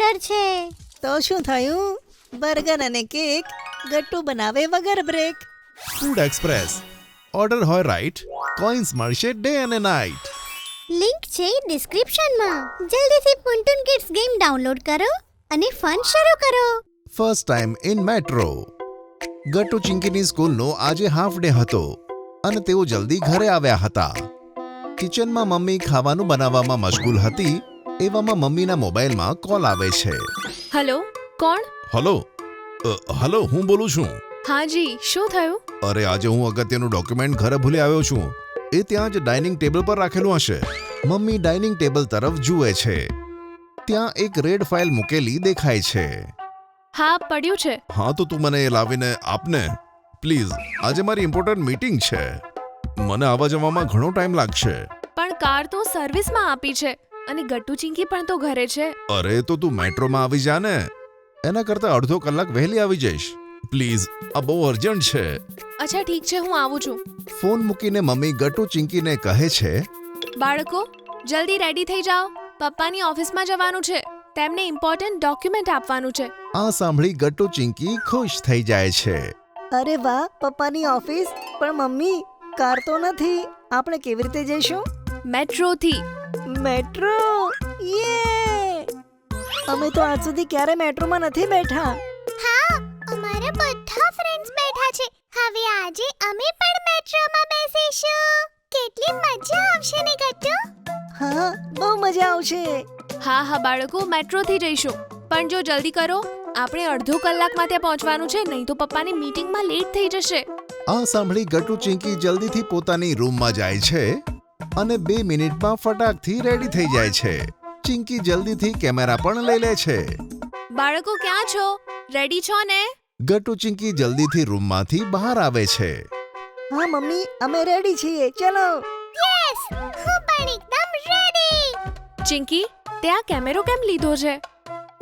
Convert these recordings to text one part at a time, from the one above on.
Order છે. તો શું થયું? બર્ગર અને કેક ગટ્ટુ બનાવે વગર બ્રેક. Food express. ઓર્ડર હોય રાઈટ, કોઈન્સ મળશે ડે અને નાઇટ. લિંક છે ડિસ્ક્રિપ્શનમાં. જલ્દીથી પુન્ટુન કિડ્સ ગેમ ડાઉનલોડ કરો અને ફન શરૂ કરો. First time in metro. Gattu ચિંકીની સ્કૂલનો આજે હાફ ડે હતો અને તેઓ જલ્દી ઘરે આવ્યા હતા. કિચનમાં મમ્મી ખાવાનું બનાવવામાં મશગુલ હતી. એવામાં મમ્મીના મોબાઈલમાં કોલ આવે છે. હેલો, કોણ? હલો, હું બોલું છું. હા જી, શું થયું? અરે આજે હું અગત્યનું ડોક્યુમેન્ટ ઘરે ભૂલી આવ્યો છું. એ ત્યાં જ ડાઇનિંગ ટેબલ પર રાખેલું હશે. મમ્મી ડાઇનિંગ ટેબલ તરફ જુએ છે. ત્યાં એક રેડ ફાઇલ મૂકેલી દેખાય છે. હા, પડ્યું છે. હા તો તું મને એ લાવીને આપને પ્લીઝ. આજે મારી ઇમ્પોર્ટન્ટ મીટિંગ છે. મને આવવા જવામાં ઘણો ટાઈમ લાગશે. પણ કાર તો સર્વિસમાં આપી છે અને ગટ્ટુ ચિંકી પણ તો ઘરે છે. અરે તો તું મેટ્રોમાં આવી જા ને. એના કરતા અડધો કલાક વહેલી આવી જઈશ પ્લીઝ. આ બહુ અર્જન્ટ છે. અચ્છા ઠીક છે, હું આવું છું. ફોન મૂકીને મમ્મી ગટ્ટુ ચિંકીને કહે છે, બાળકો જલ્દી રેડી થઈ જાઓ, પપ્પાની ઓફિસમાં જવાનું છે. તેમને ઇમ્પોર્ટન્ટ ડોક્યુમેન્ટ આપવાનું છે. આ સાંભળી ગટ્ટુ ચિંકી ખુશ થઈ જાય છે. અરે વાહ, પપ્પાની ઓફિસ. પણ મમ્મી, કાર તો નથી. આપણે કેવી રીતે જઈશું? મેટ્રોથી. મેટ્રો, યે! અમે તો આજ સુધી ક્યારે મેટ્રોમાં નથી બેઠા. હા, અમારા બધા ફ્રેન્ડ્સ બેઠા છે. હવે આજે અમે પણ મેટ્રોમાં બેસીશું. કેટલી મજા આવશે ને ગટ્ટુ? હા, બહુ મજા આવશે. હા બાળકો, મેટ્રોથી જઈશું. પણ જો જલ્દી કરો, આપણે અડધો કલાકમાં ત્યાં પહોંચવાનું છે, નહીં તો પપ્પાની મીટિંગમાં લેટ થઈ જશે. આ સાંભળી ગટ્ટુ ચિંકી જલ્દીથી પોતાની રૂમમાં જાય છે અને 2 મિનિટમાં ફટાકથી રેડી થઈ જાય છે. ચિંકી જલ્દીથી કેમેરા પણ લઈ લે છે. બાળકો ક્યાં છો? રેડી છો ને? ગટ્ટુ ચિંકી જલ્દીથી રૂમમાંથી બહાર આવે છે. હા મમ્મી, અમે રેડી છીએ. ચલો. યસ, હું પણ એકદમ રેડી. ચિંકી, તે આ કેમેરો કેમ લીધો છે?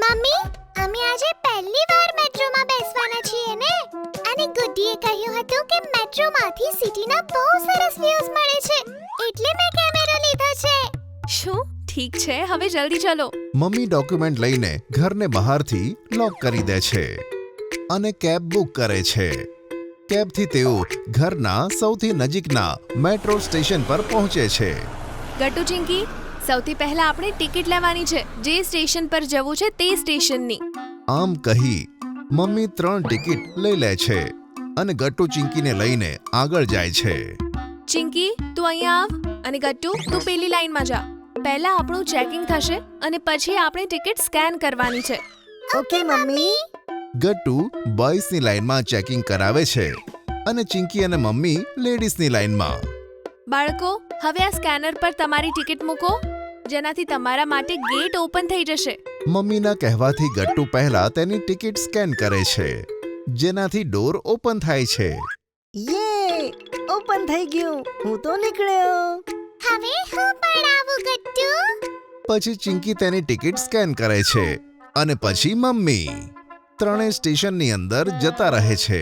મમ્મી, અમે આજે પહેલી વાર મેટ્રોમાં બેસવાના છીએ ને. અને ગુડ્ડીએ કહ્યું હતું કે મેટ્રોમાંથી સિટીના બહુ સરસ વ્યૂઝ મળે છે, એટલે મેં કેમેરો લીધો છે. શું? ઠીક છે, હવે જલ્દી ચલો. મમ્મી ડોક્યુમેન્ટ લઈને ઘરને બહારથી લોક કરી દે છે અને કેબ બુક કરે છે. કેબથી તેઓ ઘરના સૌથી નજીકના મેટ્રો સ્ટેશન પર પહોંચે છે. ગટ્ટુ ચિંકી, સૌથી પહેલા આપણે ટિકિટ લેવાની છે. જે સ્ટેશન પર જવું છે તે સ્ટેશનની. આમ કહી મમ્મી 3 ટિકિટ લઈ લે છે અને ગટ્ટુ ચિંકીને લઈને આગળ જાય છે. ચિંકી, તું અહીંયા આવ અને ગટ્ટુ, તું પેલી લાઈનમાં જા. પહેલા આપણું ચેકિંગ થશે અને પછી આપણે ટિકિટ સ્કેન કરવાની છે. Okay mummy. ગટ્ટુ બોયઝની લાઈનમાં ચેકિંગ કરાવે છે અને ચિંકી અને મમ્મી લેડીઝની લાઈનમાં. બાળકો, હવે આ સ્કેનર પર તમારી ટિકિટ મૂકો, જેનાથી તમારા માટે ગેટ ઓપન થઈ જશે. મમ્મીના કહેવાથી ગટ્ટુ પહેલા તેની ટિકિટ સ્કેન કરે છે, જેનાથી ડોર ઓપન થાય છે. યે! ઓપન થઈ ગયું. હું તો નીકળ્યો. હવે હું પણ આવું ગટ્ટુ. પછી ચિંકી તેની ટિકિટ સ્કેન કરે છે અને પછી મમ્મી. ત્રણેય સ્ટેશનની અંદર જતા રહે છે.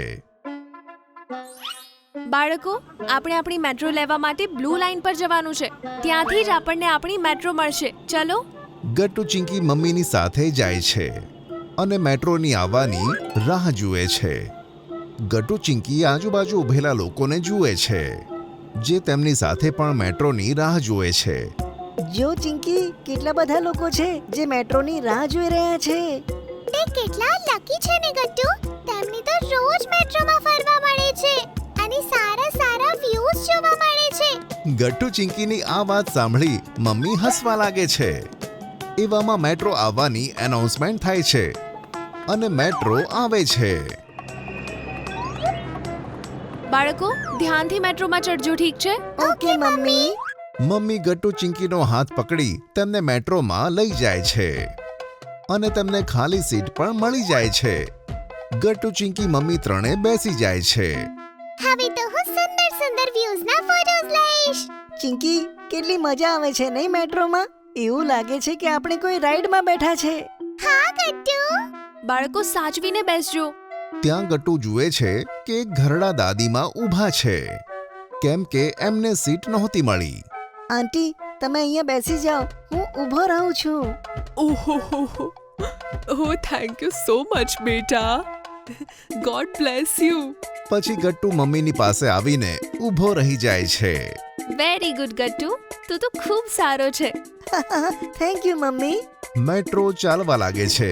બાળકો, આપણે આપણી મેટ્રો લેવા માટે બ્લુ લાઇન પર જવાનું છે. ત્યાંથી જ આપણને આપણી મેટ્રો મળશે. ચલો. ગટ્ટુ ચિંકી મમ્મીની સાથે જાય છે અને મેટ્રોની આવવાની રાહ જુએ છે. ગટ્ટુ ચિંકી આજુબાજુ ઊભેલા લોકોને જુએ છે, જે તેમની સાથે પણ મેટ્રોની રાહ જુએ છે. જો ચિંકી, કેટલા બધા લોકો છે જે મેટ્રોની રાહ જોઈ રહ્યા છે. તે કેટલા લકી છે ને ગટ્ટુ. તેમને તો રોજ મેટ્રોમાં ફરવા મળે છે અને સારા વ્યૂઝ જોવા મળે છે. ગટ્ટુ ચિંકીની આ વાત સાંભળી મમ્મી હસવા લાગે છે. એવામાં મેટ્રો આવવાની એનાઉન્સમેન્ટ થાય છે અને મેટ્રો આવે છે. બાળકો, ધ્યાનથી મેટ્રોમાં ચડજો, ઠીક છે? Okay mummy. મમ્મી ગટ્ટુ ચિંકીનો હાથ પકડી તેમને મેટ્રોમાં લઈ જાય છે અને તેમને ખાલી સીટ પણ મળી જાય છે. ગટ્ટુ ચિંકી મમ્મી ત્રણે બેસી જાય છે. હવે તો હું સુંદર વ્યૂઝના ફોટોઝ લઈશ. ચિંકી, કેટલી મજા આવે છે નહીં મેટ્રોમાં? એવું લાગે છે કે આપણે કોઈ રાઈડમાં બેઠા છે. હા ગટ્ટુ. બાળકો, સાચવીને બેસજો. ત્યાં ગટ્ટુ જુએ છે કે એક ઘરડા દાદીમાં ઊભા છે, કેમ કે એમને સીટ નહોતી મળી. આંટી, તમે અહીંયા બેસી જાઓ. હું ઊભો રહું છું. ઓહો, ઓહ થેન્ક યુ સો મચ બેટા. God bless you. પછી ગટ્ટુ મમ્મીની પાસે આવીને ઊભો રહી જાય છે. વેરી ગુડ ગટ્ટુ, તું તો ખૂબ સારો છે. Thank you mummy. મેટ્રો ચાલવા લાગે છે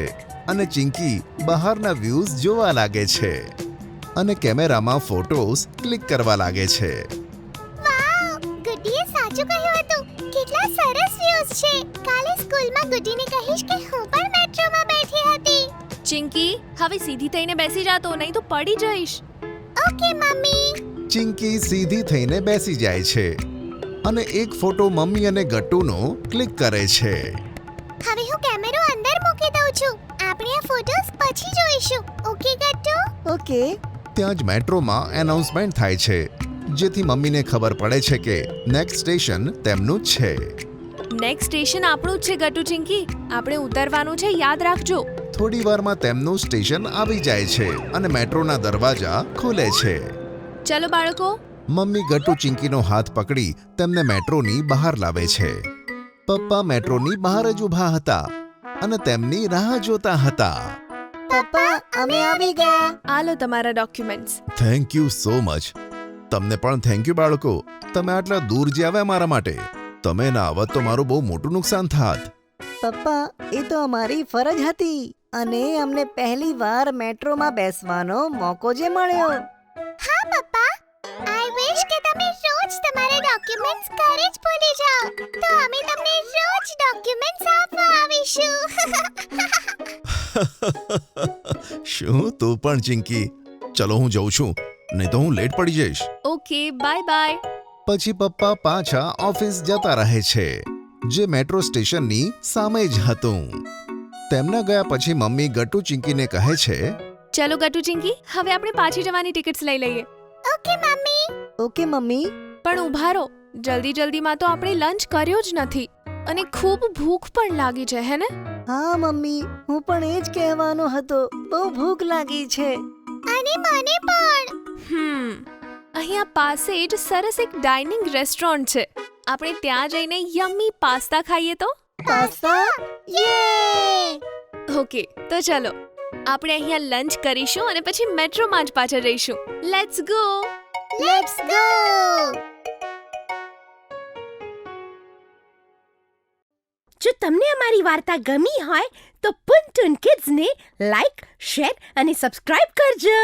અને ચિંકી બહારના વ્યૂઝ જોવા લાગે છે અને કેમેરામાં ફોટોઝ ક્લિક કરવા લાગે છે. વાવ, ગુડ્ડીએ સાચું કહ્યું હતું. કેટલા સરસ વ્યૂઝ છે. કાલે સ્કૂલમાં ગુડ્ડીને કહીશ કે હું પણ મેટ્રોમાં બેઠી હતી. ચિંકી, હવે સીધી થઈને બેસી જા તો નહીં તો પડી જઈશ. Okay mummy. ચિંકી સીધી થઈને બેસી જાય છે અને એક ફોટો મમ્મી અને ગટ્ટુનો ક્લિક કરે છે. હવે હું કેમેરો અંદર મૂકી દઉં છું. આપણે આ ફોટોસ પછી જોઈશું. ઓકે ગટ્ટુ? ઓકે. ત્યાં જ મેટ્રોમાં એનાઉન્સમેન્ટ થાય છે જેથી મમ્મીને ખબર પડે છે કે નેક્સ્ટ સ્ટેશન તેમનું જ છે. નેક્સ્ટ સ્ટેશન આપણું જ છે ગટ્ટુ ચિંકી. આપણે ઉતરવાનું છે, યાદ રાખજો. થોડી વારમાં તેમનું સ્ટેશન આવી જાય છે અને મેટ્રોના દરવાજા ખુલે છે. ચલો બાળકો. મમ્મી ગટ્ટુ ચિંકીનો હાથ પકડી તેમને મેટ્રોની બહાર લાવે છે. પપ્પા મેટ્રોની બહાર જ ઊભા હતા અને તેમની રાહ જોતા હતા. પપ્પા, અમે આવી ગયા. આ લો તમારા documents. Thank you so much. તમને પણ થેન્ક યુ બાળકો. તમે આટલા દૂર જે આવ્યા મારા માટે. તમે ના આવત તો મારું બહુ મોટું નુકસાન થાત. પપ્પા, એ તો અમારી ફરજ હતી અને અમને પહેલી વાર મેટ્રોમાં બેસવાનો મોકો જે મળ્યો. હા પપ્પા, આઈ વિશ કે તમે રોજ તમારા ડોક્યુમેન્ટ્સ ઘરે જ ભૂલી જાઓ તો અમે તમને રોજ ડોક્યુમેન્ટ્સ આપવા આવીશું. શું તું પણ ચિંકી? ચલો હું જઉં છું, નહીં તો હું લેટ પડી જઈશ. Okay, bye bye. પછી પપ્પા પાછા ઓફિસ જતા રહે છે જે મેટ્રો સ્ટેશનની સામે જ હતું. તેમના ગયા પછી મમ્મી ગટ્ટુ ચિંકીને કહે છે, ચલો ગટ્ટુ ચિંકી, હવે આપણે પાછી જવાની ટિકિટ્સ લઈ લઈએ. Okay mummy. Okay mummy. પણ ઊભા રહો, જલ્દીમાં તો આપણે લંચ કર્યો જ નથી અને ખૂબ ભૂખ પણ લાગી છે, હે ને? હા મમ્મી, હું પણ એ જ કહેવાનો હતો. બહુ ભૂખ લાગી છે. અને મને પણ. અહીંયા પાસે જ સરસ એક ડાઇનિંગ રેસ્ટોરન્ટ છે. આપણે ત્યાં જઈને યમ્મી પાસ્તા ખાઈએ તો? પાસ્તા? યે! ઓકે, તો ચલો આપણે અહીંયા લંચ કરીશું અને પછી મેટ્રોમાં જ પાછા જઈશું. Let's go. Let's go. જો તમને અમારી વાર્તા ગમી હોય તો પુન ટુન કિડ્સને લાઈક, શેર અને સબસ્ક્રાઇબ કરજો.